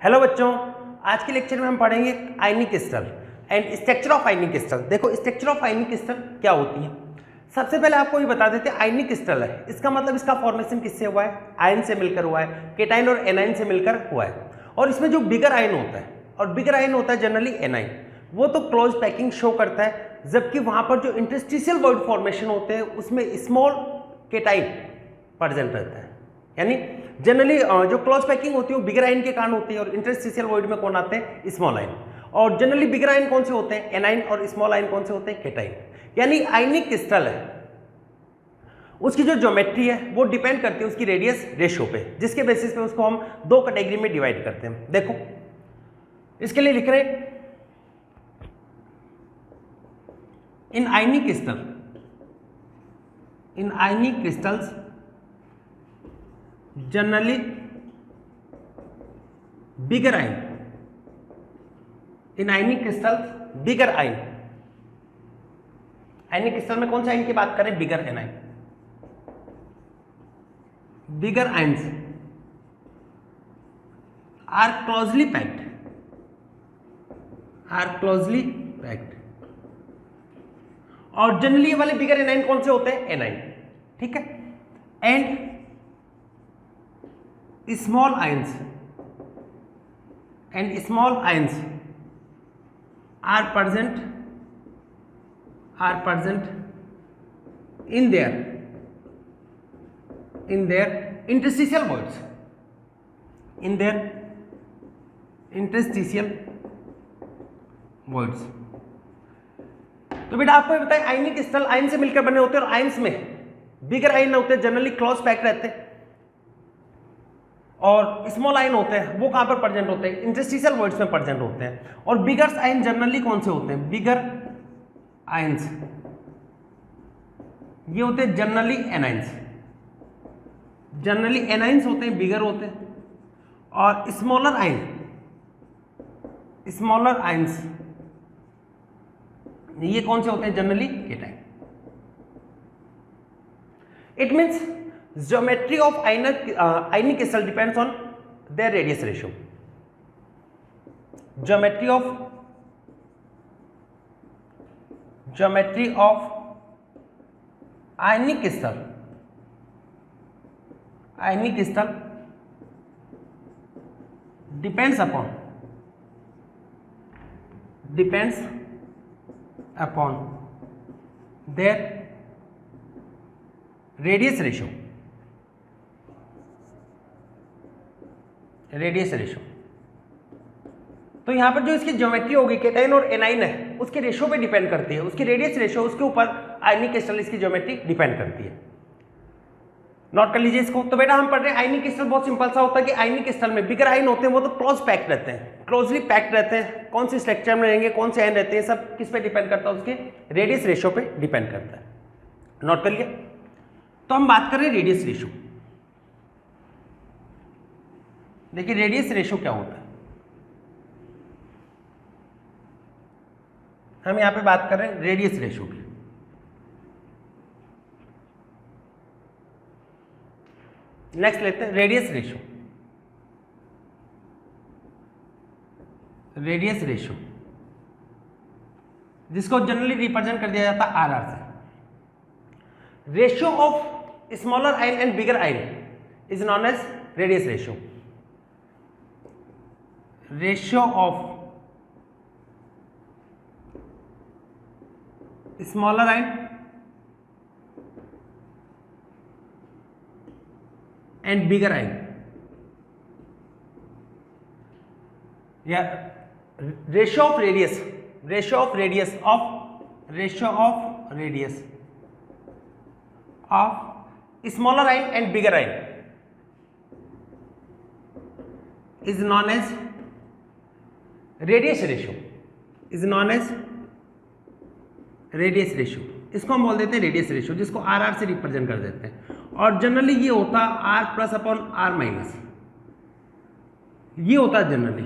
Hello बच्चों, आज के लेक्चर में हम पढ़ेंगे ionic crystal and structure of ionic crystal. देखो स्ट्रक्चर ऑफ आयनिक क्रिस्टल क्या होती है। सबसे पहले आपको ये बता देते हैं आयनिक क्रिस्टल है, इसका मतलब इसका फॉर्मेशन किससे हुआ है? आयन से मिलकर हुआ है, केटाइन और एनाइन से मिलकर हुआ है। और इसमें जो बिगर आयन होता है, और बिगर आयन होता है जनरली एनाइन, वो तो क्लोज पैकिंग शो करता है, जबकि वहां पर जो इंटरस्टिशियल वॉइड फॉर्मेशन होते हैं उसमें स्मॉल केटाइन प्रेजेंट रहता है। यानी जनरली जो क्लोज पैकिंग होती है वो बिगर आयन के कारण होती है और इंटरस्टिशियल वॉइड में कौन आते हैं? Small ion. और जनरली बिगर आयन कौन से होते हैं? एनाइन, और स्मॉल आयन कौन से होते हैं? केटाइन। यानी आयनिक क्रिस्टल है, उसकी जो ज्योमेट्री है वो डिपेंड करती है उसकी रेडियस रेशियो पे, जिसके बेसिस पे उसको हम दो कैटेगरी में डिवाइड करते हैं। देखो इसके लिए लिख रहे हैं in ionic crystal, in ionic crystals generally bigger ion, in ionic crystal bigger ion. Ionic crystal में कौन सा आयन की बात करें? Bigger anion. Bigger ions are closely packed, are closely packed. और जनरली वाले बिगर एनाइन कौन से होते हैं? एनाइन, ठीक है। And small ions and small ions are present in their interstitial voids, in their interstitial voids। तो बेटा आपको ये बताएं आयनिक क्रिस्टल आयन से मिलकर बने होते हैं और आयन्स में बिगर आयन होते हैं, जनरली क्लोज पैक्ड रहते हैं, और स्मॉल आयन होते हैं वो कहां पर प्रेजेंट होते हैं? इंटरस्टिशियल वॉइड्स में प्रेजेंट होते हैं। और बिगर आयन जनरली कौन से होते हैं? बिगर आयन्स ये होते हैं जनरली एनाइंस, जनरली एनाइंस होते हैं, बिगर होते हैं। और स्मॉलर आयन, स्मॉलर आयन्स ये कौन से होते हैं? Generally cation. It means geometry of ionic crystal depends on their radius ratio. Geometry of ionic crystal depends upon their radius ratio, radius ratio. तो यहां पर जो इसकी ज्योमेट्री होगी केटाइन और एनाइन है उसके रेशियो पे डिपेंड करती है, उसकी रेडियस रेशियो, उसके ऊपर आयनिक क्रिस्टल इसकी ज्योमेट्री डिपेंड करती है। नोट कर लीजिए इसको। तो बेटा हम पढ़ रहे हैं आयनिक क्रिस्टल बहुत सिंपल सा होता है कि आयनिक क्रिस्टल में बिगर आयन होते हैं वो तो क्लोज पैक्ड रहते हैं, क्लोजली पैक्ड रहते हैं। कौन सी स्ट्रक्चर में रहेंगे, कौन से आयन रहते हैं, सब किस पे डिपेंड करता है? उसके रेडियस रेशियो पे डिपेंड करता है। नोट कर लिया। तो हम बात कर रहे हैं रेडियस रेशियो। देखिए रेडियस रेशियो क्या होता है, हम यहां पे बात कर रहे हैं रेडियस रेशियो की। नेक्स्ट लेते हैं रेडियस रेशियो। रेडियस रेशियो जिसको जनरली रिप्रेजेंट कर दिया जाता है आर से। Ratio of smaller ion and bigger ion is known as radius ratio. Ratio of smaller ion and bigger ion, या ratio of radius, ratio of radius of smaller ion and bigger ion is known as radius ratio, is known as radius ratio. इसको हम बोल देते हैं radius ratio, जिसको R से represent कर देते हैं। और जनरली ये होता R plus upon R minus, ये होता है जनरली,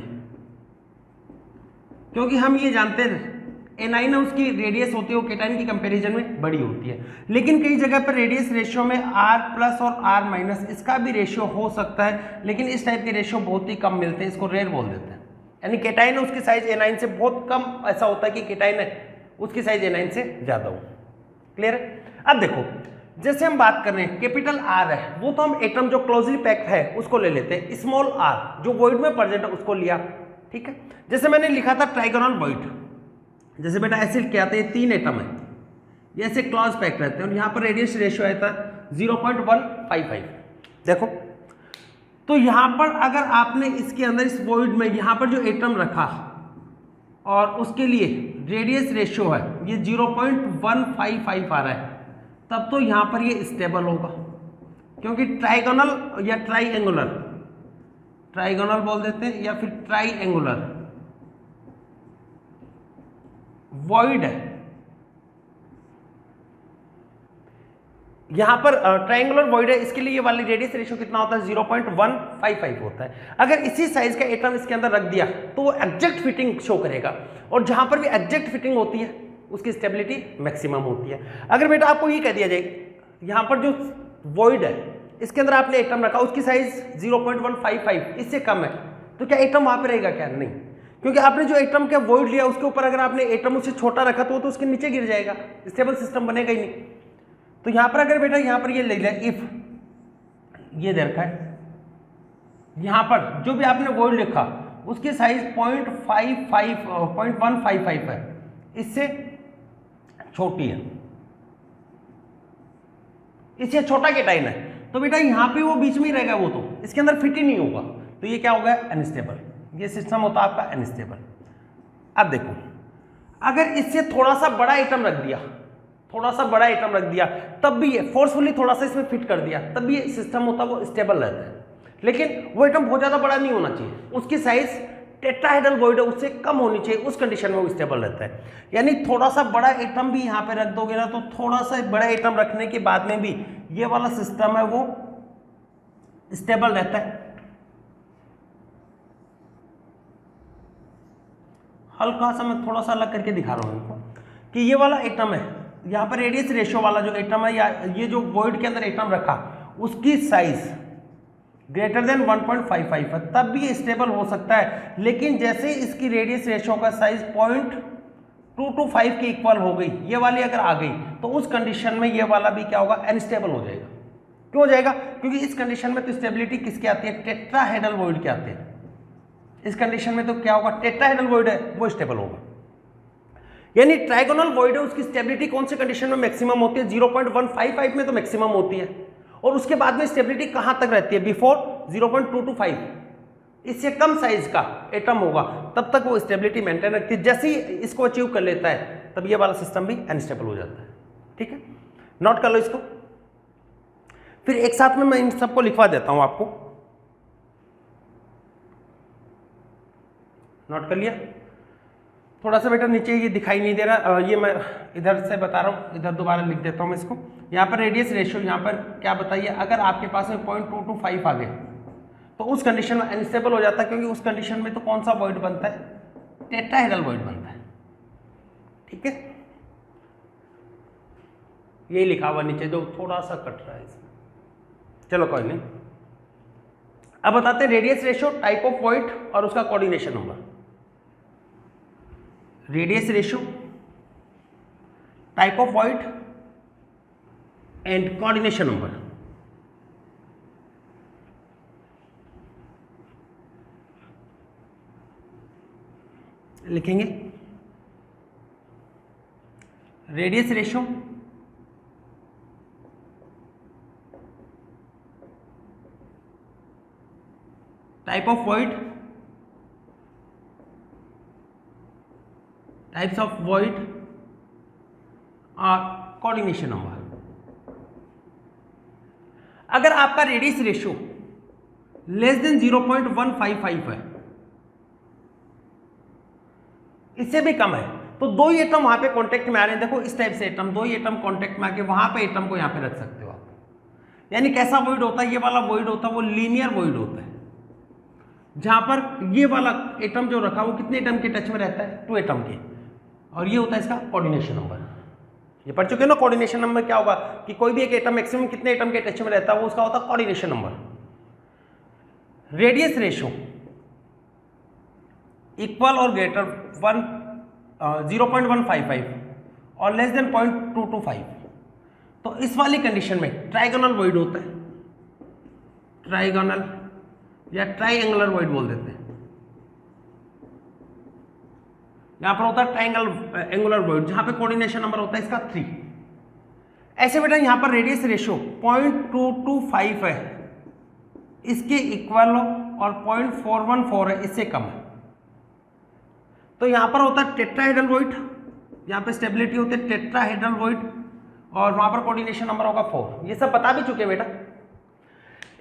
क्योंकि हम ये जानते हैं एनाइन है उसकी रेडियस होती है वो केटाइन की कंपैरिजन में बड़ी होती है। लेकिन कई जगह पर रेडियस रेशियो में R प्लस और R माइनस इसका भी रेशियो हो सकता है, लेकिन इस टाइप के रेशियो बहुत ही कम मिलते हैं, इसको रेयर बोल देते हैं। यानी केटाइन है उसकी साइज एनाइन से बहुत कम ऐसा होता है कि केटाइन है उसकी साइज एनाइन से ज़्यादा हो। क्लियर है? अब देखो जैसे हम बात कर रहे हैं कैपिटल R है, वो तो हम एटम जो क्लोजली पैक्ड है उसको ले लेते हैं, स्मॉल r जो वॉइड में प्रेजेंट है उसको लिया। ठीक है, जैसे मैंने लिखा था ट्राइगोनल वॉइड, जैसे बेटा ऐसे क्या आते हैं 3 एटम है, ये ऐसे क्लोज पैक्ड रहते हैं और यहाँ पर रेडियस रेशियो आता है 0.155। देखो तो यहाँ पर अगर आपने इसके अंदर इस वॉइड में यहाँ पर जो एटम रखा और उसके लिए रेडियस रेशियो है ये 0.155 आ रहा है, तब तो यहाँ पर ये स्टेबल होगा, क्योंकि ट्राइगोनल या ट्राइगोनल बोल देते हैं या फिर ट्राइएंगुलर वॉइड है। यहां पर ट्राइएंगुलर वॉइड है, इसके लिए ये वाली रेडियस रेशियो कितना होता है 0.155 होता है। अगर इसी साइज का एटम इसके अंदर रख दिया तो वो एग्जैक्ट फिटिंग शो करेगा, और जहां पर भी एग्जैक्ट फिटिंग होती है उसकी स्टेबिलिटी मैक्सिमम होती है। अगर बेटा आपको ये कह दिया जाए यहाँ पर जो वॉइड है इसके अंदर आपने एटम रखा उसकी साइज 0.155 इससे कम है, तो क्या एटम वहां पर रहेगा? क्या नहीं, क्योंकि आपने जो एटम का वॉइड लिया उसके ऊपर अगर आपने एटम उससे छोटा रखा तो वो तो उसके नीचे गिर जाएगा, स्टेबल सिस्टम बनेगा ही नहीं। तो यहाँ पर अगर बेटा यहाँ पर ये ले लिया इफ ये दे रखा है, यहाँ पर जो भी आपने वॉइड लिखा उसकी साइज 0.155 है, इससे छोटी है, इससे छोटा केटाइन है, तो बेटा यहाँ पे वो बीच में ही रहेगा, वो तो इसके अंदर फिट ही नहीं होगा, तो ये क्या होगा? अनस्टेबल। ये सिस्टम होता है आपका अनस्टेबल। अब देखो अगर इससे थोड़ा सा बड़ा आइटम रख दिया, तब भी ये फोर्सफुली थोड़ा सा इसमें फिट कर दिया, तब भी ये सिस्टम होता है वो स्टेबल रहता है। लेकिन वो आइटम बहुत ज्यादा बड़ा नहीं होना चाहिए, उसकी साइज टेट्राहेड्रल वॉइड है उससे कम होनी चाहिए, उस कंडीशन में वो स्टेबल रहता है। यानी थोड़ा सा बड़ा एटम भी यहाँ पे रख दोगे ना, तो थोड़ा सा बड़ा एटम रखने के बाद में भी ये वाला सिस्टम है वो स्टेबल रहता है। हल्का सा मैं थोड़ा सा अलग करके दिखा रहा हूँ इनको कि ये वाला एटम है, यहाँ पर रेडियस रेशियो वाला जो एटम है या ये जो वॉइड के अंदर एटम रखा उसकी साइज ग्रेटर देन 1.55 है, तब भी ये स्टेबल हो सकता है। लेकिन जैसे इसकी रेडियस रेशियो का साइज 0.225 के इक्वल हो गई, ये वाली अगर आ गई, तो उस कंडीशन में ये वाला भी क्या होगा? अनस्टेबल हो जाएगा। क्यों हो जाएगा? क्योंकि इस कंडीशन में तो स्टेबिलिटी किसके आती है? टेट्राहेड्रल वॉइड के आते हैं। इस कंडीशन में तो क्या होगा? टेट्राहेड्रल वॉइड है वो स्टेबल होगा। यानी ट्राइगोनल वॉइड है उसकी स्टेबिलिटी कौन से कंडीशन में मैक्सिमम होती है? 0.155 में तो मैक्सिमम होती है, और उसके बाद में स्टेबिलिटी कहां तक रहती है? बिफोर 0.225, इससे कम साइज का एटम होगा तब तक वो स्टेबिलिटी मेंटेन रखती है। जैसे ही इसको अचीव कर लेता है तब ये वाला सिस्टम भी अनस्टेबल हो जाता है। ठीक है, नोट कर लो इसको, फिर एक साथ में मैं इन सबको लिखवा देता हूं आपको। नोट कर लिया? थोड़ा सा बेटा नीचे ये दिखाई नहीं दे रहा, ये मैं इधर से बता रहा हूँ, इधर दोबारा लिख देता हूँ मैं इसको। यहाँ पर रेडियस रेशियो यहाँ पर क्या बताइए, अगर आपके पास में 0.225 आ गए तो उस कंडीशन में अनस्टेबल हो जाता है, क्योंकि उस कंडीशन में तो कौन सा वॉइड बनता है? टेट्राहेड्रल वॉइड बनता है। ठीक है, यही लिखा हुआ नीचे जो थोड़ा सा कट रहा है इसमें, चलो कोई नहीं। अब बताते हैं radius ratio, type of void और उसका coordination number. Radius ratio, type of void and coordination number. लिखेंगे radius ratio, type of void, types of void और कोऑर्डिनेशन नंबर। अगर आपका रेडियस रेशियो लेस देन 0.155 है, इससे भी कम है, तो दो ही एटम वहां पे कांटेक्ट में आ रहे हैं, देखो इस टाइप से एटम, दो ही एटम कांटेक्ट में आके वहां पे एटम को यहां पे रख सकते हो आप। यानी कैसा वॉइड होता है? ये वाला वॉइड होता है वो लीनियर वॉइड होता है, जहां पर ये वाला एटम जो रखा वो कितने एटम के टच में रहता है? 2 एटम के, और ये होता है इसका कोऑर्डिनेशन नंबर। ये पढ़ चुके हैं ना, कोऑर्डिनेशन नंबर क्या होगा कि कोई भी एक एटम मैक्सिमम कितने एटम के टच में रहता है वो उसका होता है coordination number. Radius ratio equal और ग्रेटर 0.155 और लेस देन 0.225, तो इस वाली कंडीशन में ट्राइगोनल वॉइड होता है, ट्राइगोनल या ट्राइएंगुलर वॉइड बोल देते हैं। यहां पर होता है ट्राइंगल एंगुलर वॉइड जहां पे कोऑर्डिनेशन नंबर होता है इसका 3। ऐसे बेटा यहां पर रेडियस रेशियो 0.225 है, इसके इक्वल और 0.414 है, इससे कम है। तो यहां पर होता है टेट्राहेड्रल वॉइड, यहां पे स्टेबिलिटी होती है टेट्राहेड्रल वॉइड और वहां पर कोऑर्डिनेशन नंबर होगा 4। ये सब बता भी चुके बेटा।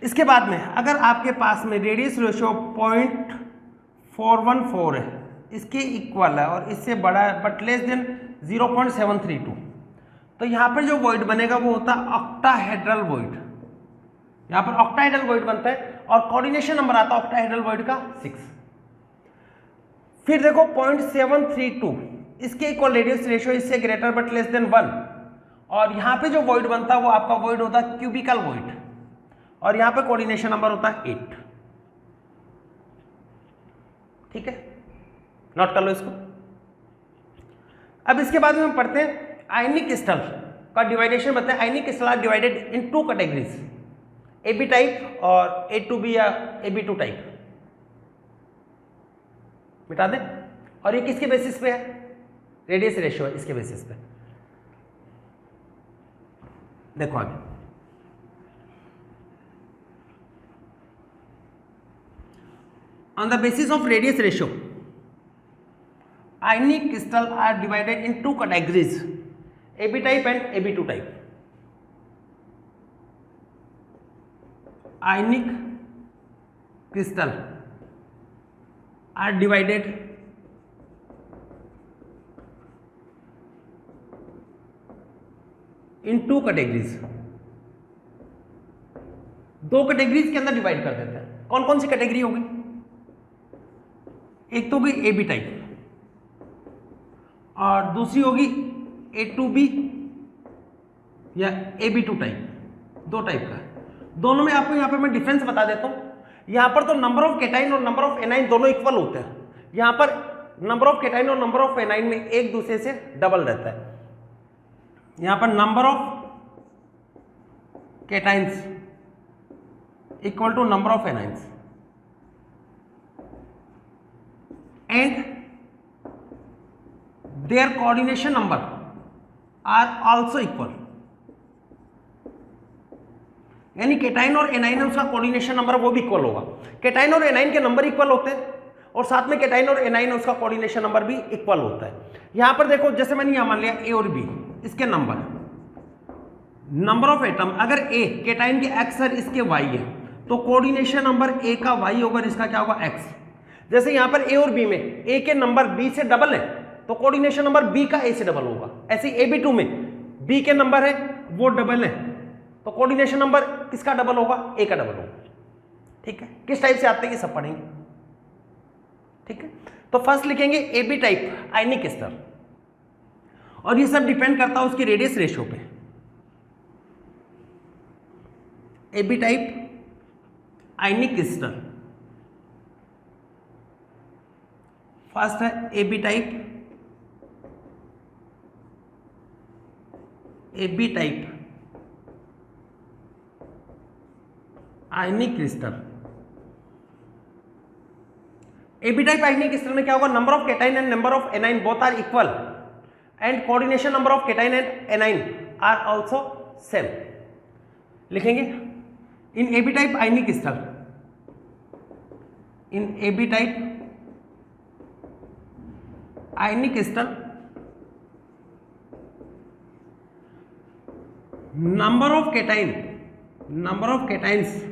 इसके बाद में अगर आपके पास में रेडियस रेशियो 0.414 है, इसके इक्वल है और इससे बड़ा है बट लेस देन 0.732, तो यहाँ पर जो वॉइड बनेगा वो होता है ऑक्टाहेड्रल वॉइड। यहाँ पर ऑक्टाहेड्रल वॉइड बनता है और कोऑर्डिनेशन नंबर आता है ऑक्टाहेड्रल वॉइड का 6। फिर देखो 0.732 इसके इक्वल रेडियस रेशियो, इससे ग्रेटर बट लेस देन 1, और यहाँ पे जो वॉइड बनता है वो आपका वॉइड होता है क्यूबिकल वॉइड और यहाँ पे कोऑर्डिनेशन नंबर होता है 8। ठीक है, नोट कर लो इसको। अब इसके बाद में हम पढ़ते हैं आयनिक क्रिस्टल का डिवाइडेशन बताएं। Ionic crystal are divided in 2 categories, AB type और A2B या AB2 टाइप। मिटा दें। और ये किसके बेसिस पे है? रेडियस रेशियो है, इसके बेसिस पे। देखो आगे, on the basis of radius ratio ionic crystal are divided in 2 categories, AB type and AB2 type. Ionic crystal are divided in 2 categories. 2 categories के अंदर डिवाइड कर देते हैं। कौन कौन सी कैटेगरी होगी? एक तो होगी AB टाइप और दूसरी होगी A2B या AB2 टाइप। 2 टाइप का है। दोनों में आपको यहाँ पर मैं डिफरेंस बता देता हूँ। यहाँ पर तो नंबर ऑफ कैटाइन और नंबर ऑफ एनाइन दोनों इक्वल होते हैं। यहाँ पर नंबर ऑफ कैटाइन और नंबर ऑफ एनाइन में एक दूसरे से डबल रहता है। यहाँ पर number of cations equal to number of anions and their coordination number are also equal। यानी केटाइन और एनाइन है उसका कोऑर्डिनेशन नंबर वो भी इक्वल होगा। केटाइन और एनाइन के नंबर इक्वल होते हैं और साथ में केटाइन और एनाइन है उसका कोऑर्डिनेशन नंबर भी इक्वल होता है। यहां पर देखो जैसे मैंने यहां मान लिया A और B, इसके नंबर ऑफ एटम, अगर A केटाइन के X और इसके Y है तो कोऑर्डिनेशन नंबर A का Y होगा, इसका क्या होगा X। जैसे यहां पर A और B में A के नंबर B से डबल है तो कोऑर्डिनेशन नंबर B का A से डबल होगा। ऐसे AB2 में B के नंबर है वो डबल है तो कोऑर्डिनेशन नंबर किसका डबल होगा? A का डबल होगा। ठीक है, किस टाइप से आते हैं ये सब पढ़ेंगे। ठीक है, तो फर्स्ट लिखेंगे AB टाइप आयनिक क्रिस्टल और ये सब डिपेंड करता है उसकी रेडियस रेशियो पे। AB type ionic crystal first है AB type ionic crystal. AB type ionic crystal में क्या होगा? Number of cation and number of anion both are equal and coordination number of cation and anion are also same. लिखेंगे in AB type ionic crystal, in AB type ionic crystal number of cations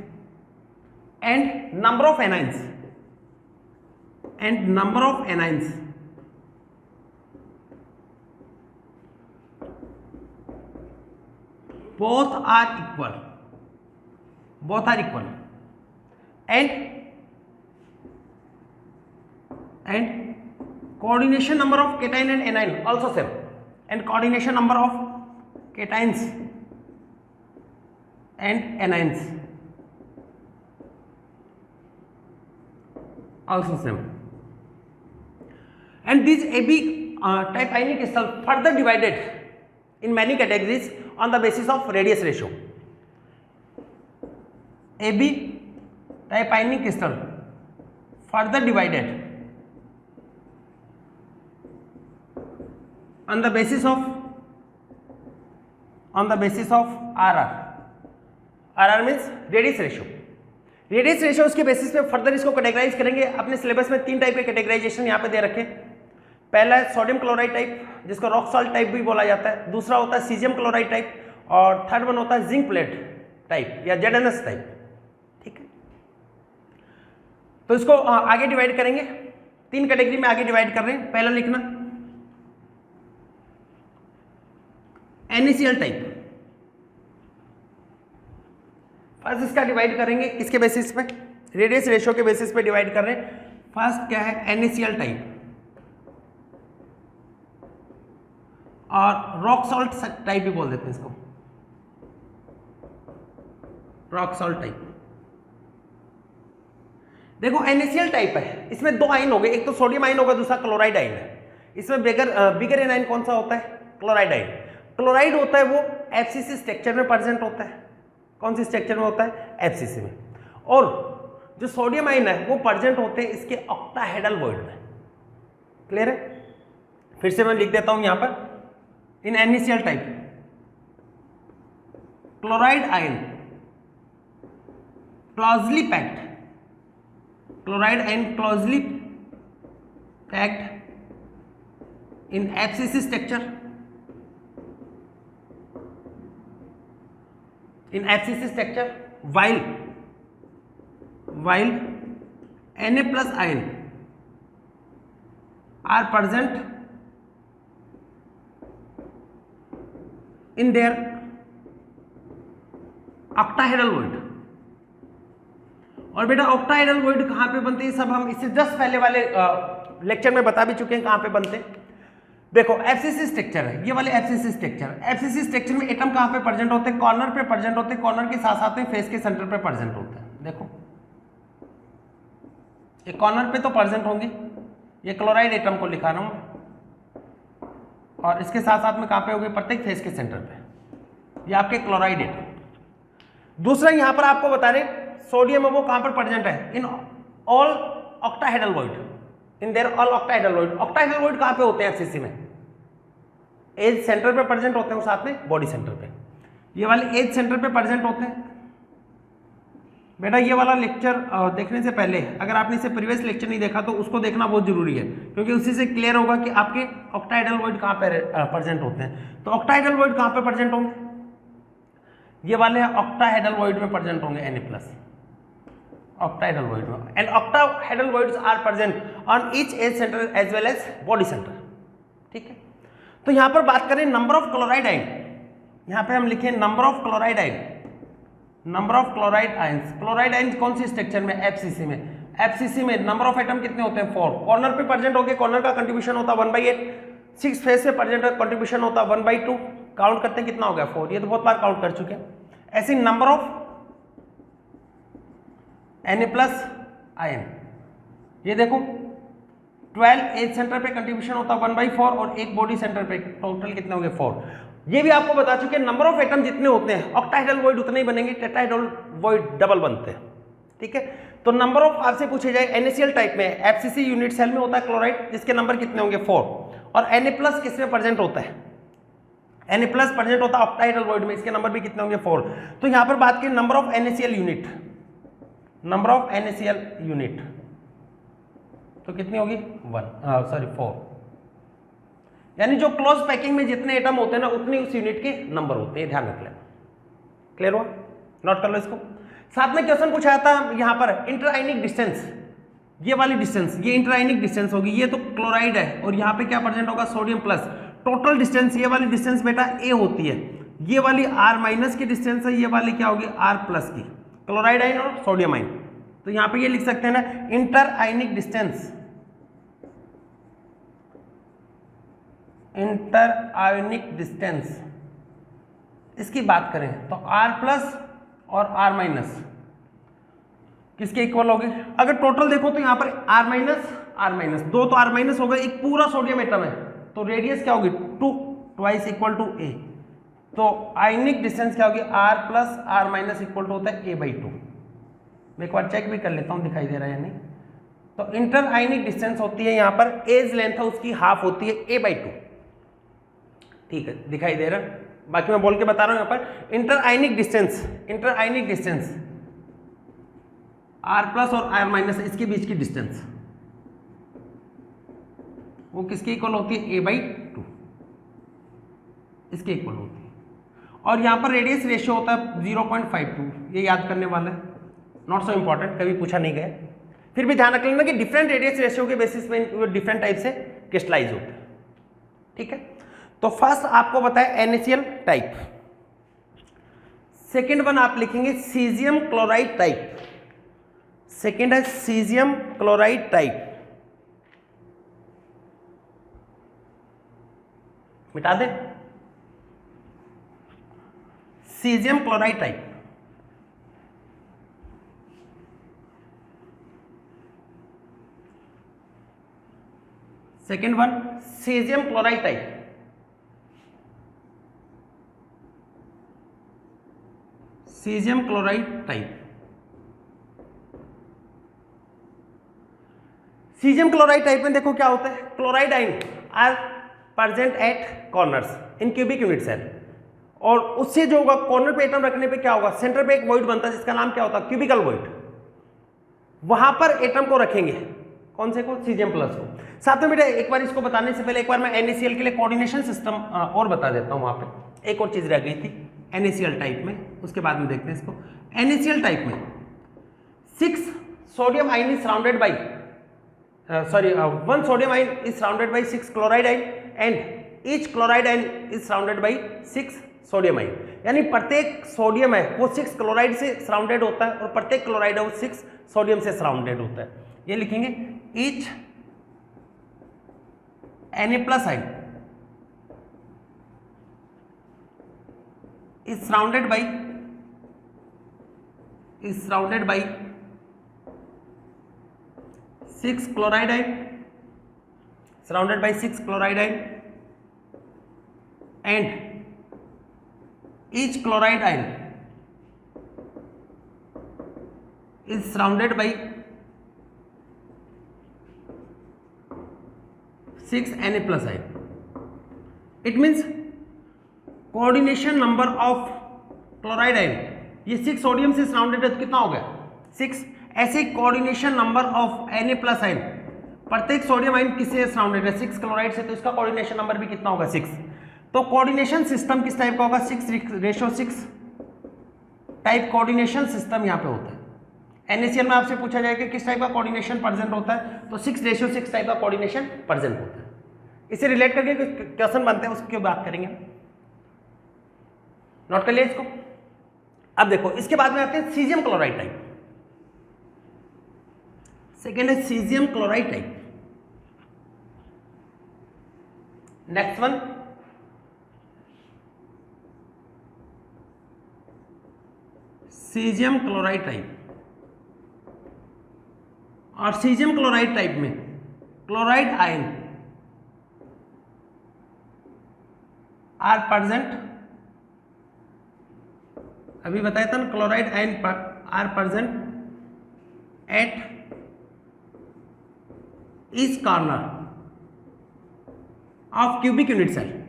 and number of anions both are equal and coordination number of cation and anion also same, and coordination number of cations and anions also same. And these AB type ionic crystal further divided in many categories on the basis of radius ratio. AB type ionic crystal further divided on the basis of RR. RR means radius ratio. Radius ratio उसके basis पे further इसको categorise करेंगे. अपने syllabus में 3 type के categorisation यहाँ पे दे रखे. पहला है सोडियम क्लोराइड टाइप, जिसको रॉक सॉल्ट टाइप भी बोला जाता है. दूसरा होता है सीजियम क्लोराइड टाइप, और थर्ड वन होता है जिंक प्लेट टाइप या ZNS टाइप. ठीक है, तो इसको आगे डिवाइड करेंगे. 3 कैटेगरी में आगे डिवाइड कर रहे हैं. पहला लिखना NaCl टाइप. फर्स्ट इसका डिवाइड करेंगे किसके बेसिस पे? रेडियस रेशियो के बेसिस पे डिवाइड कर रहे हैं. फर्स्ट क्या है? NaCl टाइप और रॉक सॉल्ट टाइप भी बोल देते हैं इसको, रॉक सॉल्ट टाइप. देखो NaCl टाइप है, इसमें 2 आयन हो गए. एक तो सोडियम आयन होगा, दूसरा क्लोराइड आयन है. इसमें बिगर एनायन कौन सा होता है? Chloride ion. क्लोराइड होता है वो FCC स्ट्रक्चर में प्रेजेंट होता है. कौन सी स्ट्रक्चर में होता है? FCC में. और जो सोडियम आयन है वो प्रेजेंट होते हैं इसके ऑक्टाहेड्रल वॉइड में. क्लियर है? फिर से मैं लिख देता हूं यहां पर. इन NaCl type chloride ion closely packed, chloride ion closely packed in FCC structure, in FCC structure, while Na plus ion are present in their octahedral void. और बेटा octahedral void कहाँ पे बनते हैं? सब हम इससे जस्ट पहले वाले लेक्चर में बता भी चुके हैं कहाँ पे बनते हैं. देखो FCC स्ट्रक्चर है, ये वाले FCC स्ट्रक्चर. FCC स्ट्रक्चर में एटम कहाँ पे प्रेजेंट होते हैं? कॉर्नर पे प्रेजेंट होते हैं. कॉर्नर के साथ साथ में फेस के सेंटर पे प्रेजेंट होते हैं. देखो ये कॉर्नर पे तो प्रेजेंट होंगे. ये क्लोराइड एटम को लिखा रहा हूं, और इसके साथ साथ में कहाँ पे होंगे? प्रत्येक फेस के सेंटर पे. ये आपके क्लोराइड एटम. दूसरा यहाँ पर आपको बता रहे सोडियम है वो कहाँ पर प्रेजेंट है? In all octahedral void, in their all octahedral void. Octahedral void कहाँ पे होते हैं? FCC में एज सेंटर पे प्रेजेंट होते हैं, साथ में बॉडी सेंटर पे. ये वाले एज सेंटर पे प्रेजेंट होते हैं. बेटा ये वाला लेक्चर देखने से पहले अगर आपने इसे प्रीवियस लेक्चर नहीं देखा तो उसको देखना बहुत जरूरी है, क्योंकि उसी से क्लियर होगा कि आपके ऑक्टाहेड्रल वॉइड कहाँ पे प्रेजेंट होते हैं. तो ऑक्टाहेड्रल वॉइड कहाँ पे प्रेजेंट होंगे? ये वाले ऑक्टाहेड्रल वॉइड में प्रेजेंट होंगे. Na+ octahedral void में. And octahedral voids are present on each edge center as well as body center. ठीक है, तो यहां पर बात करें नंबर ऑफ क्लोराइड आयन. यहां पे हम लिखें number of chloride ion, number of chloride ions. Chloride ion कौन सी स्ट्रक्चर में? FCC में. FCC में नंबर ऑफ एटम कितने होते हैं? 4. कॉर्नर पे प्रेजेंट होंगे, कॉर्नर का कंट्रीब्यूशन होता है 1/8. 6 फेस पे प्रेजेंट है, कंट्रीब्यूशन होता है 1/2. काउंट करते हैं कितना हो गया? 4. ये तो बहुत बार काउंट कर चुके हैं. ऐसे नंबर ऑफ Na+ आयन, ये देखो 12 एज सेंटर पे कंट्रीब्यूशन होता है 1/4, और एक बॉडी सेंटर पे टोटल कितने होंगे? 4. ये भी आपको बता चुके हैं नंबर ऑफ एटम जितने होते हैं ऑक्टाहेड्रल वॉइड उतने ही बनेंगे, टेट्राहेड्रल वॉइड डबल बनते हैं. ठीक है, तो नंबर ऑफ आपसे पूछे जाए NaCl टाइप में FCC यूनिट सेल में होता है क्लोराइड, जिसके नंबर कितने होंगे? 4. और Na+ किस में प्रेजेंट होता है? Na+ प्रेजेंट होता है ऑक्टाहेड्रल वॉइड में, इसके नंबर भी कितने होंगे? 4. तो यहां पर बात करें number of NaCl unit, number of NaCl unit तो कितनी होगी? 4. यानी जो क्लोज पैकिंग में जितने एटम होते हैं ना उतने उस यूनिट के नंबर होते हैं. ध्यान रख लेना. क्लियर हुआ? नोट कर लो इसको. साथ में क्वेश्चन पूछा था यहां पर इंटरआयनिक डिस्टेंस. ये वाली डिस्टेंस, ये इंटरआयनिक डिस्टेंस होगी. ये तो क्लोराइड है और यहाँ पे क्या प्रेजेंट होगा? Sodium plus. टोटल डिस्टेंस, ये वाली डिस्टेंस बेटा A होती है, ये वाली R- की डिस्टेंस है, ये वाली क्या होगी? R+ की. क्लोराइड आयन और सोडियम आयन. तो यहां पे ये लिख सकते हैं ना इंटर आयनिक डिस्टेंस, इंटर आयोनिक डिस्टेंस इसकी बात करें तो R+ और R- किसके इक्वल होगी? अगर टोटल देखो तो यहाँ पर R- दो तो R- हो गए, एक पूरा सोडियम एटम है तो रेडियस क्या होगी 2 ट्वाइस इक्वल टू A, तो आयनिक डिस्टेंस क्या होगी R+ R- इक्वल टू होता है A/2। मैं एक बार चेक भी कर लेता हूँ दिखाई दे रहा है या नहीं। तो इंटर आयनिक डिस्टेंस होती है यहाँ पर, एज लेंथ है उसकी हाफ होती है A/2। ठीक है, दिखाई दे रहा है, बाकी मैं बोल के बता रहा हूँ यहाँ पर इंटर आयनिक डिस्टेंस R+ और R- इसके बीच की डिस्टेंस वो किसके इक्वल होती है A/2, इसके इक्वल होती है। और यहाँ पर रेडियस रेशियो होता है 0.52, ये याद करने वाला है, नॉट सो इंपॉर्टेंट, कभी पूछा नहीं गया। फिर भी ध्यान रख लेना कि डिफरेंट रेडियस रेशियो के बेसिस पे डिफरेंट टाइप से क्रिस्टलाइज होते हैं। ठीक है, तो फर्स्ट आपको बताया NaCl टाइप, सेकेंड वन आप लिखेंगे सीजियम क्लोराइड टाइप, सेकेंड है सीजियम क्लोराइड टाइप, मिटा दे caesium chloride type. Second one caesium chloride type, caesium chloride type. Caesium chloride type में देखो क्या होता है, chloride ion are present at corners in cubic unit cell, और उससे जो होगा कॉर्नर पे एटम रखने पे क्या होगा, सेंटर पे एक वॉइड बनता है जिसका नाम क्या होता है क्यूबिकल वॉइड, वहां पर एटम को रखेंगे, कौन से को, सीजियम प्लस को। साथ में बेटा एक बार इसको बताने से पहले एक बार मैं NaCl के लिए कोऑर्डिनेशन सिस्टम और बता देता हूं। वहां पे एक और चीज रह गई थी NaCl टाइप में, उसके बाद में देखते हैं इसको। NaCl टाइप में 6 sodium ion is surrounded by 1 sodium ion is surrounded by 6 chloride ion and each chloride ion is surrounded by 6 sodium ion, यानी प्रत्येक सोडियम है वो 6 क्लोराइड से सराउंडेड होता है और प्रत्येक क्लोराइड है वो 6 सोडियम से सराउंडेड होता है। ये लिखेंगे each Na+ ion is surrounded by 6 chloride ion, surrounded by 6 chloride ion, and each chloride ion is surrounded by 6 Na+ ion. It means coordination number of chloride ion, ये 6 sodium से surrounded है तो कितना हो गया 6, ऐसे coordination number of Na+ ion, प्रत्येक sodium ion किससे सराउंडेड है 6 क्लोराइड से, तो इसका कोऑर्डिनेशन नंबर भी कितना होगा 6। तो कोऑर्डिनेशन सिस्टम किस टाइप का होगा 6:6 टाइप कोऑर्डिनेशन सिस्टम यहाँ पे होता है। NaCl में आपसे पूछा जाएगा किस टाइप का कोऑर्डिनेशन प्रेजेंट होता है, तो 6:6 टाइप का कोऑर्डिनेशन प्रेजेंट होता है। इसे रिलेट करके क्वेश्चन बनते हैं उसकी बात करेंगे, नोट कर लिया इसको। अब देखो इसके बाद में आते हैं सीजियम क्लोराइड टाइप, सेकेंड है caesium chloride type. Next one caesium chloride type, और सीजियम क्लोराइड टाइप में क्लोराइड आयन आर प्रेजेंट, अभी बताया था ना chloride ion are present at इस corner of cubic unit cell.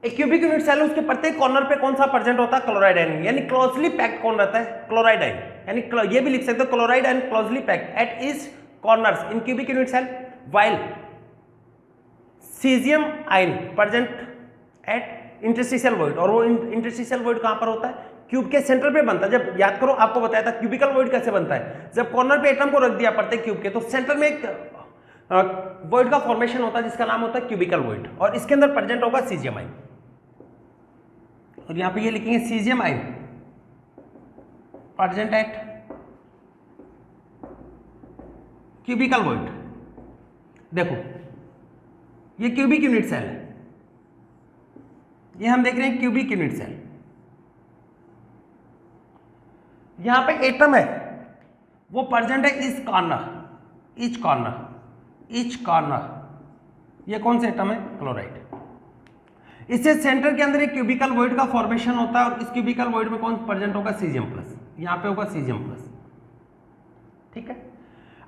एक क्यूबिक यूनिट सेल उसके प्रत्येक कॉर्नर पे कौन सा प्रेजेंट होता है क्लोराइड आयन, यानी क्लोजली पैक्ड कौन रहता है क्लोराइड आयन, यानी ये भी लिख सकते हो chloride ion closely packed at its corners in cubic unit cell, while caesium ion present at interstitial void, और वो इंटरस्टिशियल वॉइड कहां पर होता है क्यूब के सेंटर पे बनता है। जब याद करो आपको बताया था क्यूबिकल वॉइड कैसे बनता है, जब कॉर्नर पे एटम को रख दिया प्रत्येक क्यूब के तो सेंटर में एक वॉइड का फॉर्मेशन होता है जिसका नाम होता है क्यूबिकल वॉइड, और इसके अंदर प्रेजेंट होगा सीजियम आयन। और यहां पे ये लिखेंगे caesium ion present at cubical void, देखो ये क्यूबिक यूनिट सेल है, ये हम देख रहे हैं क्यूबिक यूनिट सेल। यहां पे एटम है वो प्रेजेंट है इस कॉर्नर, ईच कॉर्नर। ये कौन सा एटम है? क्लोराइड। इससे सेंटर के अंदर एक क्यूबिकल वॉइड का फॉर्मेशन होता है और इस क्यूबिकल वॉइड में कौन प्रेजेंट होगा? Caesium plus. यहां पे होगा सीजियम प्लस, ठीक है।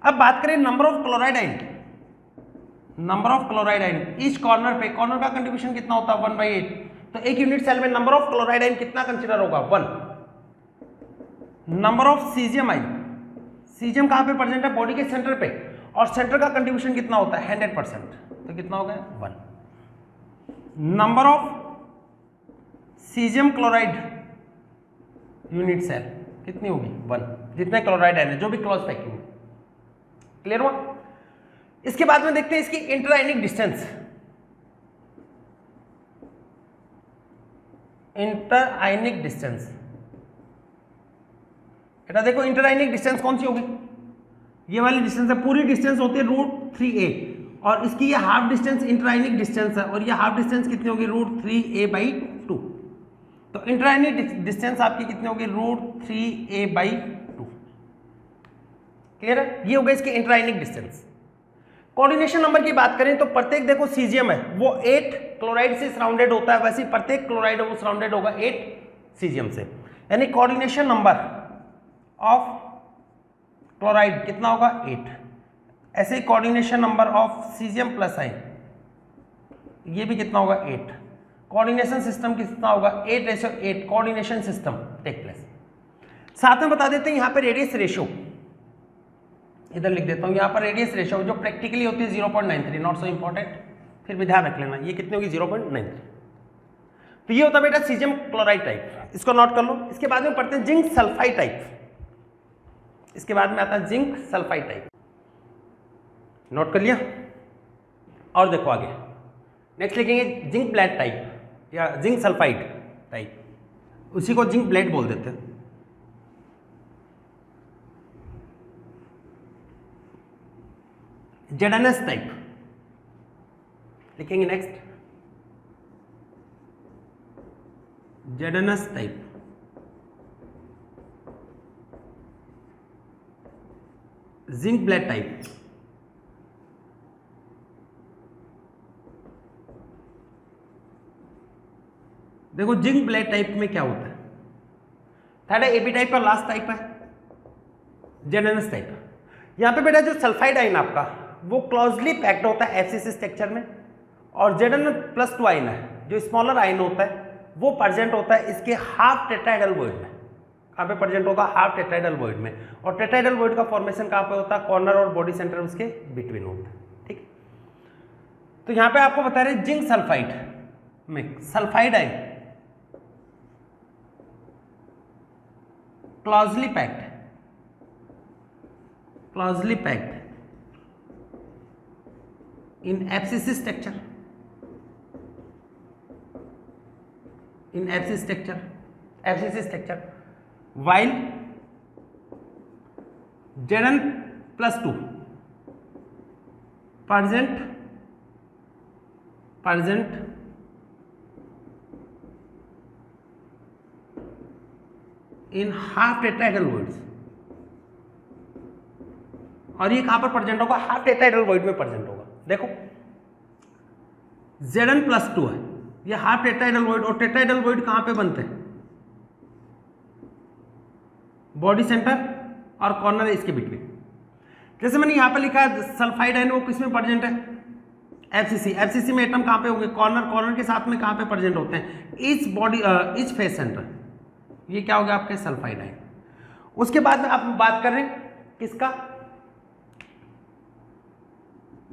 अब बात करें number of chloride ion, number of chloride ion each corner पे, कॉर्नर का कंट्रीब्यूशन कितना होता है? 1/8। तो एक यूनिट सेल में नंबर ऑफ क्लोराइड आयन कितना कंसिडर होगा? 1। Number of caesium ion, caesium कहां पे प्रेजेंट है? बॉडी के सेंटर पे, और सेंटर का कंट्रीब्यूशन कितना होता है? 100%। तो कितना हो गया? 1। Number of caesium chloride unit cell कितनी होगी? 1। जितने क्लोराइड आयन है, जो भी क्लोज पैकिंग है। क्लियर हुआ? इसके बाद में देखते हैं इसकी इंटरआयनिक डिस्टेंस। इंटरआयनिक डिस्टेंस, बेटा देखो इंटरआयनिक डिस्टेंस कौन सी होगी? ये वाली डिस्टेंस है, पूरी डिस्टेंस होती है √3a, और इसकी ये हाफ डिस्टेंस इंटरआयनिक डिस्टेंस है, और ये हाफ डिस्टेंस कितनी होगी? √3a/2। तो इंटरआयनिक डिस्टेंस आपकी कितनी होगी? √3a/2। क्लियर है? ये हो गया इसकी इंटरआयनिक डिस्टेंस। कोऑर्डिनेशन नंबर की बात करें तो प्रत्येक देखो सीजियम है वो 8 क्लोराइड से सराउंडेड होता है, वैसे प्रत्येक क्लोराइड वो सराउंडेड होगा 8 सीजियम से, यानी कोऑर्डिनेशन नंबर ऑफ क्लोराइड कितना होगा? 8। ऐसे ही coordination number of caesium plus ion, ये भी कितना होगा? 8। कोऑर्डिनेशन सिस्टम कितना होगा? 8:8 कोऑर्डिनेशन सिस्टम टेक प्लेस। साथ में बता देते हैं यहाँ पे रेडियस रेशियो, इधर लिख देता हूँ, यहाँ पर रेडियस रेशियो जो प्रैक्टिकली होती है 0.93, नॉट सो इंपॉर्टेंट, फिर भी ध्यान रख लेना, ये कितनी होगी? 0.93। तो ये होता है बेटा सीजियम क्लोराइड टाइप, इसको नोट कर लो। इसके बाद में पढ़ते हैं जिंक सल्फाइड टाइप, इसके बाद में आता है जिंक सल्फाइड टाइप। नोट कर लिया? और देखो आगे नेक्स्ट लिखेंगे जिंक ब्लेड टाइप या जिंक सल्फाइड टाइप, उसी को जिंक ब्लेड बोल देते हैं। जेडएनएस टाइप लिखेंगे next, ZNS type. Zinc blende type, देखो जिंक ब्लेड टाइप में क्या होता है? थर्ड है एपी टाइप का लास्ट टाइप है जेडएनएस टाइप। यहां पे बेटा जो सल्फाइड आयन आपका वो क्लोजली पैक्ड होता है एफसीसी स्ट्रक्चर में, और Zn+2 आयन है जो स्मॉलर आयन होता है वो प्रेजेंट होता है इसके हाफ टेट्राहेड्रल वॉइड में। कहाँ पे प्रेजेंट होगा? हाफ टेट्राहेड्रल वॉइड में। और टेट्राहेड्रल वॉइड का फॉर्मेशन कहाँ पे होता है? कॉर्नर और बॉडी सेंटर उसके बिटवीन होता है, ठीक। तो यहाँ पे आपको बता रहे जिंक सल्फाइड में sulphide ion closely packed in FCC structure, while Zn+2 present in half tetrahedral voids, और ये कहां पर प्रेजेंट होगा? हाफ टेट्राहेड्रल वॉइड में प्रेजेंट होगा। देखो Zn+2 है, ये हाफ टेट्राहेड्रल वॉइड, और टेट्राहेड्रल वॉइड कहां पे बनते हैं? बॉडी सेंटर और कॉर्नर है इसके बिटवीन। जैसे मैंने यहां पे लिखा है सल्फाइड आयन वो किसमें प्रेजेंट है? एफसीसी में एटम कहां पे होंगे? कॉर्नर के साथ में कहां पे प्रेजेंट होते हैं? इच फेस सेंटर, ये क्या हो गया आपके? Sulphide ion. उसके बाद में आप बात कर रहे हैं किसका?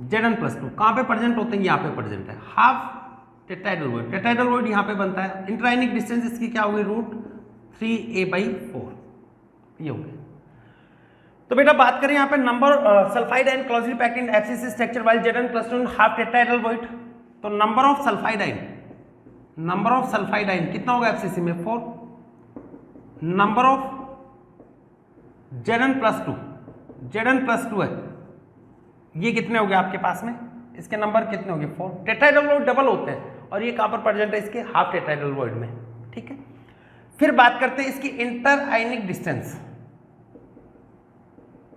Zn+2 कहां पे प्रेजेंट होते हैं? यहाँ पे प्रेजेंट है half tetrahedral void. Tetrahedral void यहाँ पे बनता है। इंटरआयनिक डिस्टेंस इसकी क्या होगी? √3a/4, ये हो गया। तो बेटा बात करें यहाँ पे number sulphide ion closely packed in FCC structure while Zn+2 half tetrahedral void, तो नंबर ऑफ सल्फाइड आयन कितना होगा एफसीसी में? 4। नंबर ऑफ Zn+2 है ये कितने हो गए आपके पास में, इसके नंबर कितने हो गए 4। टेट्राहेड्रल वॉइड डबल होते हैं और ये कहाँ पर प्रेजेंट है, इसके हाफ टेट्राहेड्रल वॉइड में, ठीक है। फिर बात करते हैं इसकी इंटर आयनिक डिस्टेंस।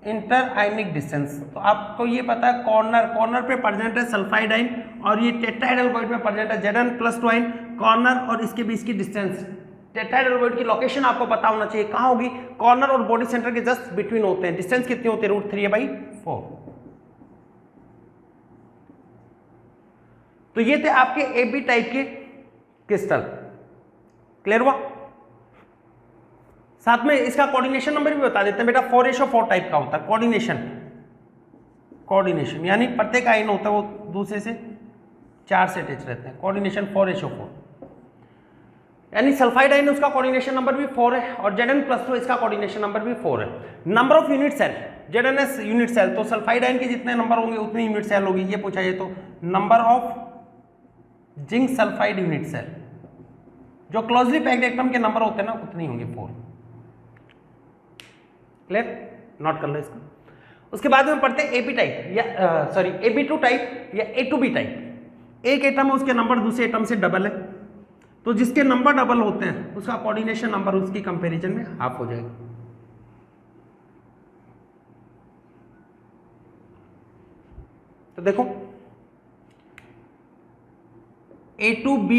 इंटर आयनिक डिस्टेंस तो आपको ये पता है कॉर्नर पे प्रेजेंट है सल्फाइड आयन और ये टेट्राहेड्रल वॉइड में प्रेजेंट है Zn+2 आयन। कॉर्नर और इसके बीच की डिस्टेंस, टेट्राहेड्रल वॉइड की लोकेशन आपको पता होना चाहिए कहाँ होगी, कॉर्नर और बॉडी सेंटर के जस्ट बिटवीन होते हैं। डिस्टेंस कितनी होती है, √3a/4। तो ये थे आपके AB टाइप के क्रिस्टल, क्लियर हुआ। साथ में इसका कोऑर्डिनेशन नंबर भी बता देते हैं बेटा, 4:4 टाइप का होता है कोऑर्डिनेशन, यानी प्रत्येक आयन होता है वो दूसरे से 4 से अटैच रहते हैं। कोऑर्डिनेशन 4:4, यानी सल्फाइड आयन उसका कोऑर्डिनेशन नंबर भी 4 है और Zn+2 इसका कोऑर्डिनेशन नंबर भी 4 है। Number of unit cell, ZnS unit cell, तो सल्फाइड आयन के जितने नंबर होंगे उतनी यूनिट सेल होगी, ये पूछा जाए तो number of zinc sulphide unit cell, जो क्लोजली पैक्ड एटम के नंबर होते हैं ना उतनी होंगे 4। क्लियर, नोट कर लो इसको। उसके बाद में पढ़ते हैं AB टाइप या AB2 टाइप या A2B टाइप। एक एटम है उसके नंबर दूसरे एटम से डबल है, तो जिसके नंबर डबल होते हैं उसका कोऑर्डिनेशन नंबर उसकी कंपैरिजन में हाफ हो जाएगा। तो देखो A2B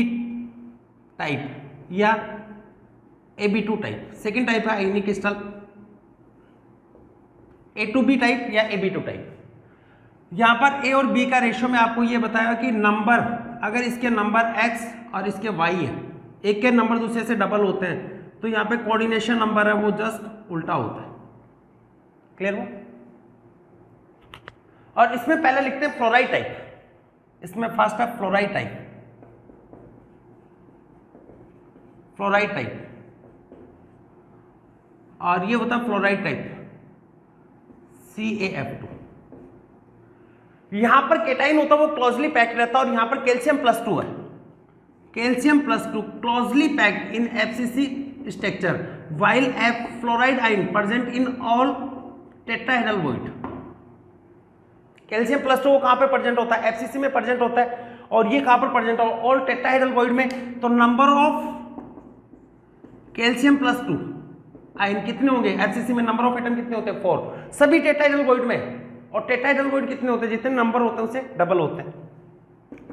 टाइप या AB2 टाइप, सेकेंड टाइप है आयनिक क्रिस्टल। A2B टाइप या AB2 टाइप, यहां पर A और B का रेशियो में आपको ये बताया कि नंबर, अगर इसके नंबर X और इसके Y है, एक के नंबर दूसरे से डबल होते हैं, तो यहाँ पे कोऑर्डिनेशन नंबर है वो जस्ट उल्टा होता है। क्लियर हो। और इसमें पहले लिखते हैं फ्लोराइड टाइप, इसमें फर्स्ट है फ्लोराइड टाइप, फ्लोराइड टाइप, और ये होता है फ्लोराइड टाइप CaF2। यहां पर केटाइन होता है वो क्लोजली पैक्ड रहता है और यहां पर Ca+2 है, Ca+2 closely packed in FCC structure while F fluoride ion present in all tetrahedral void. Ca+2 वो कहां पे प्रेजेंट होता है, FCC में प्रेजेंट होता है, और ये कहां पर प्रेजेंट होता है, ऑल टेट्राहेड्रल वॉइड में। तो नंबर ऑफ Ca+2 आयन कितने होंगे, FCC में नंबर ऑफ एटम कितने होते हैं 4, सभी टेट्राहेड्रल वॉइड में। और टेट्राहेड्रल वॉइड कितने होते हैं, जितने नंबर होते हैं उससे डबल होते हैं।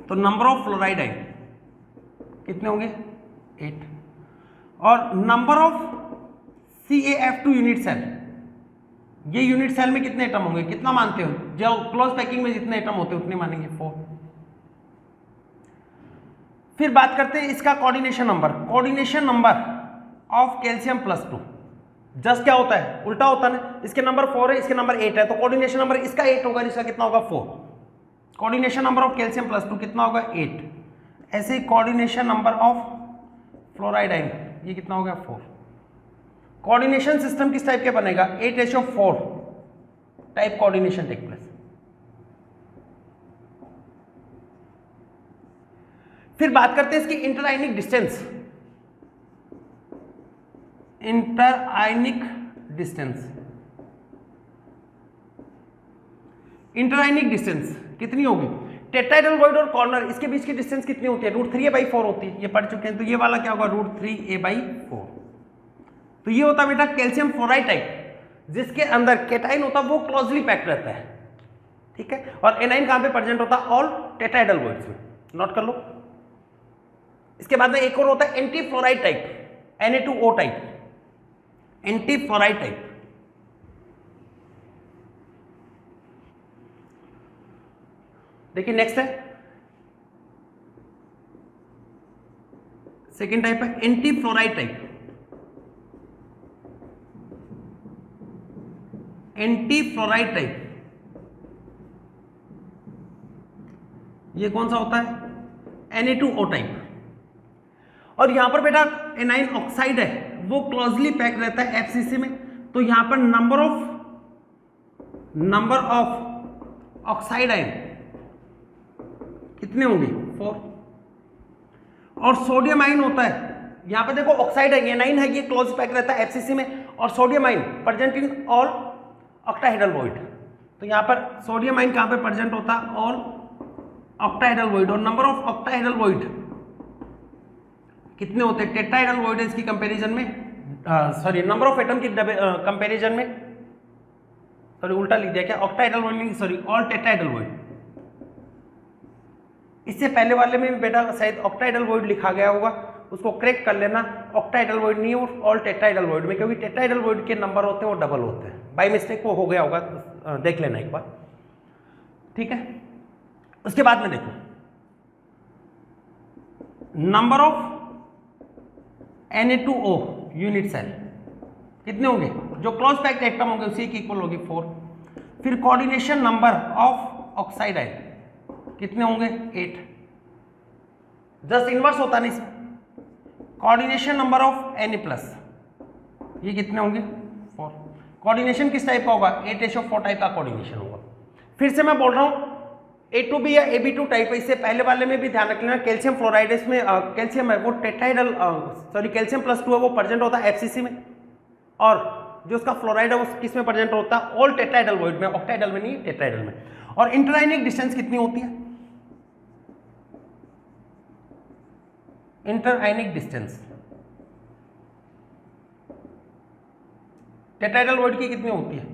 तो नंबर ऑफ फ्लोराइड आयन कितने होंगे 8, और number of CaF2 unit cell, ये यूनिट सेल में कितने एटम होंगे, कितना मानते हो, जो क्लोज पैकिंग में जितने एटम होते हैं उतने मानेंगे 4। फिर बात करते हैं इसका coordination number of Ca+2, just क्या होता है, उल्टा होता है ना, इसके नंबर 4 है, इसके नंबर 8 है, तो कोऑर्डिनेशन नंबर इसका 8 होगा, इसका कितना होगा 4। कोऑर्डिनेशन नंबर ऑफ Ca+2 कितना होगा 8। ऐसे ही coordination number of fluoride ion, ये कितना होगा 4। कोऑर्डिनेशन सिस्टम किस टाइप के बनेगा, 8:4 टाइप कोऑर्डिनेशन टेक प्लेस। फिर बात करते हैं इसकी इंटरआयनिक डिस्टेंस। इंटरआयनिक डिस्टेंस कितनी होगी, टेट्राहेड्रल वॉइड और कॉर्नर इसके बीच की डिस्टेंस कितनी होती है, √3a/4 होती है, ये पढ़ चुके हैं। तो ये वाला क्या होगा √3a/4। तो ये होता है बेटा कैल्शियम फ्लोराइड टाइप, जिसके अंदर केटाइन होता है वो क्लोजली पैक्ड रहता है, ठीक है। और एनाइन कहां पे प्रेजेंट होता है, ऑल टेट्राहेड्रल वॉइड्स में, नोट कर लो। इसके बाद में एक और होता है anti fluoride type, Na2O type, anti fluoride type. देखिए नेक्स्ट है सेकेंड टाइप है anti fluoride type. Anti fluoride type ये कौन सा होता है, Na2O टाइप। और यहां पर बेटा एनाइन ऑक्साइड है वो क्लोजली पैक रहता है FCC में, तो यहां पर नंबर ऑफ ऑक्साइड आयन कितने होंगे 4। और सोडियम आयन होता है, यहां पर देखो ऑक्साइड है, एनाइन है, ये क्लोज पैक रहता है FCC में, और sodium ion present in all octahedral void. तो यहाँ पर सोडियम आयन कहाँ पे प्रेजेंट होता है? All octahedral void. और नंबर ऑफ ऑक्टाहेड्रल वॉइड कितने होते हैं टेट्राहेड्रल वॉइड इसकी कंपैरिजन में, सॉरी नंबर ऑफ एटम की कंपैरिजन में, सॉरी उल्टा लिख दिया क्या, ऑक्टाहेड्रल वॉइड नहीं, सॉरी ऑल टेट्राहेड्रल वॉइड। इससे पहले वाले में भी बेटा शायद ऑक्टाहेड्रल वॉइड लिखा गया होगा, उसको करेक्ट कर लेना। ऑक्टाहेड्रल वॉइड नहीं है, ऑल टेट्राहेड्रल वॉइड में, क्योंकि टेट्राहेड्रल वॉइड के नंबर होते हैं वो डबल होते हैं, बाय मिस्टेक वो हो गया होगा, देख लेना एक बार, ठीक है। उसके बाद में देखो number of Na2O unit cell कितने होंगे, जो क्लोज पैक्ड एटम होंगे उसी की इक्वल होगी 4। फिर coordination number of oxide ion कितने होंगे 8, जस्ट इनवर्स होता नहीं इसमें। कोऑर्डिनेशन नंबर ऑफ Na+ ये कितने होंगे 4। कोऑर्डिनेशन किस टाइप का होगा 8:4 टाइप का कोऑर्डिनेशन होगा। फिर से मैं बोल रहा हूं A2B या AB2 टाइप है। इससे पहले वाले में भी ध्यान रख लेना, कैल्शियम फ्लोराइड इसमें कैल्शियम है वो टेट्राहेड्रल, सॉरी कैल्शियम +2 है वो प्रेजेंट होता है FCC में, और जो उसका फ्लोराइड है वो किस में प्रेजेंट होता है ऑल टेट्राहेड्रल वॉइड में, ऑक्टाहेड्रल में नहीं टेट्राहेड्रल में। और इंटरआयनिक डिस्टेंस कितनी होती है, इंटरआयनिक डिस्टेंस टेट्राहेड्रल वॉइड की कितनी होती है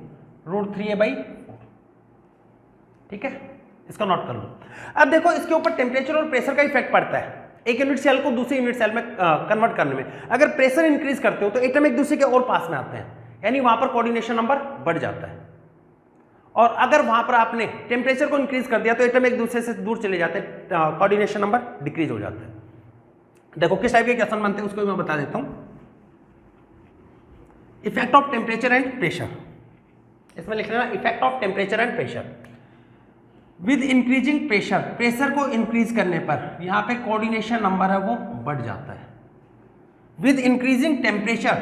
√3a/4, ठीक है, इसका नोट कर लो। अब देखो इसके ऊपर टेम्परेचर और प्रेशर का इफेक्ट पड़ता है एक यूनिट सेल को दूसरी यूनिट सेल में कन्वर्ट करने में। अगर प्रेशर इंक्रीज करते हो तो एटम एक दूसरे के और पास में आते हैं, यानी वहां पर कोऑर्डिनेशन नंबर बढ़ जाता है। और अगर वहां पर आपने टेम्परेचर को इंक्रीज कर दिया तो एटम एक दूसरे से दूर चले जाते हैं, कोऑर्डिनेशन नंबर डिक्रीज हो जाता है। देखो किस टाइप के क्वेश्चन बनते हैं उसको मैं बता देता हूं। Effect of temperature and pressure, इसमें लिख लेना effect of temperature and pressure. With increasing pressure, pressure को इंक्रीज करने पर यहां पे कोऑर्डिनेशन नंबर है वो बढ़ जाता है। विद इंक्रीजिंग टेम्परेचर,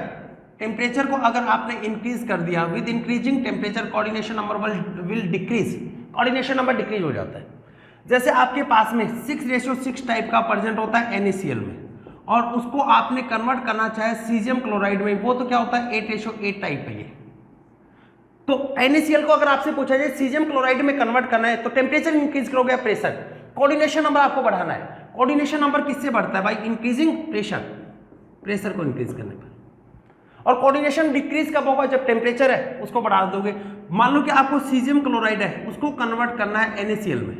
टेम्परेचर को अगर आपने इंक्रीज कर दिया, with increasing temperature coordination number will decrease, coordination number decrease हो जाता है। जैसे आपके पास में 6:6 टाइप का प्रेजेंट होता है NaCl में, और उसको आपने कन्वर्ट करना चाहे सीजियम क्लोराइड में, वो तो क्या होता है 8:8 टाइप है ये। तो NaCl को अगर आपसे पूछा जाए सीजियम क्लोराइड में कन्वर्ट करना है तो टेम्परेचर इंक्रीज करोगे, प्रेशर, कोऑर्डिनेशन नंबर आपको बढ़ाना है। कोऑर्डिनेशन नंबर किससे बढ़ता है भाई, इंक्रीजिंग प्रेशर, प्रेशर को इंक्रीज करने पर। और कोऑर्डिनेशन डिक्रीज कब होगा, जब टेम्परेचर है उसको बढ़ा दोगे। मान लो कि आपको सीजियम क्लोराइड है उसको कन्वर्ट करना है NaCl में,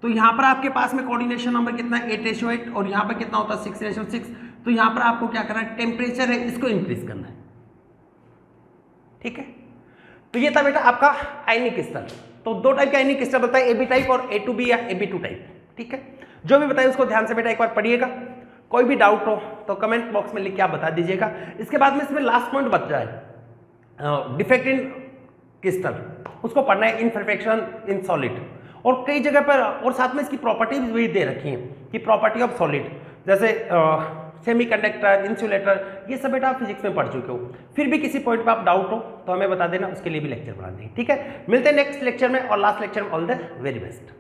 तो यहां पर आपके पास में कोऑर्डिनेशन नंबर कितना है 8:8, और यहां पर कितना होता है 6:6। तो यहां पर आपको क्या करना है, टेम्परेचर है इसको इंक्रीज करना है, ठीक है। तो ये था बेटा आपका आयनिक क्रिस्टल। तो दो टाइप के आयनिक क्रिस्टल होता है, AB टाइप और A2B या AB2 टाइप, ठीक है। जो भी बताइए उसको ध्यान से बेटा एक बार पढ़िएगा। कोई भी डाउट हो तो कमेंट बॉक्स में लिख के आप बता दीजिएगा। इसके बाद में इसमें लास्ट पॉइंट बच जाए डिफेक्ट इन क्रिस्टल, उसको पढ़ना है, इनपरफेक्शन इन सॉलिड। और कई जगह पर और साथ में इसकी प्रॉपर्टीज भी दे रखी हैं कि प्रॉपर्टी ऑफ सॉलिड, जैसे सेमीकंडक्टर, इंसुलेटर, ये सब बेटा आप फिजिक्स में पढ़ चुके हो। फिर भी किसी पॉइंट पे आप डाउट हो तो हमें बता देना, उसके लिए भी लेक्चर बना देंगे, ठीक है। मिलते हैं नेक्स्ट लेक्चर में और लास्ट लेक्चर में। All the very best.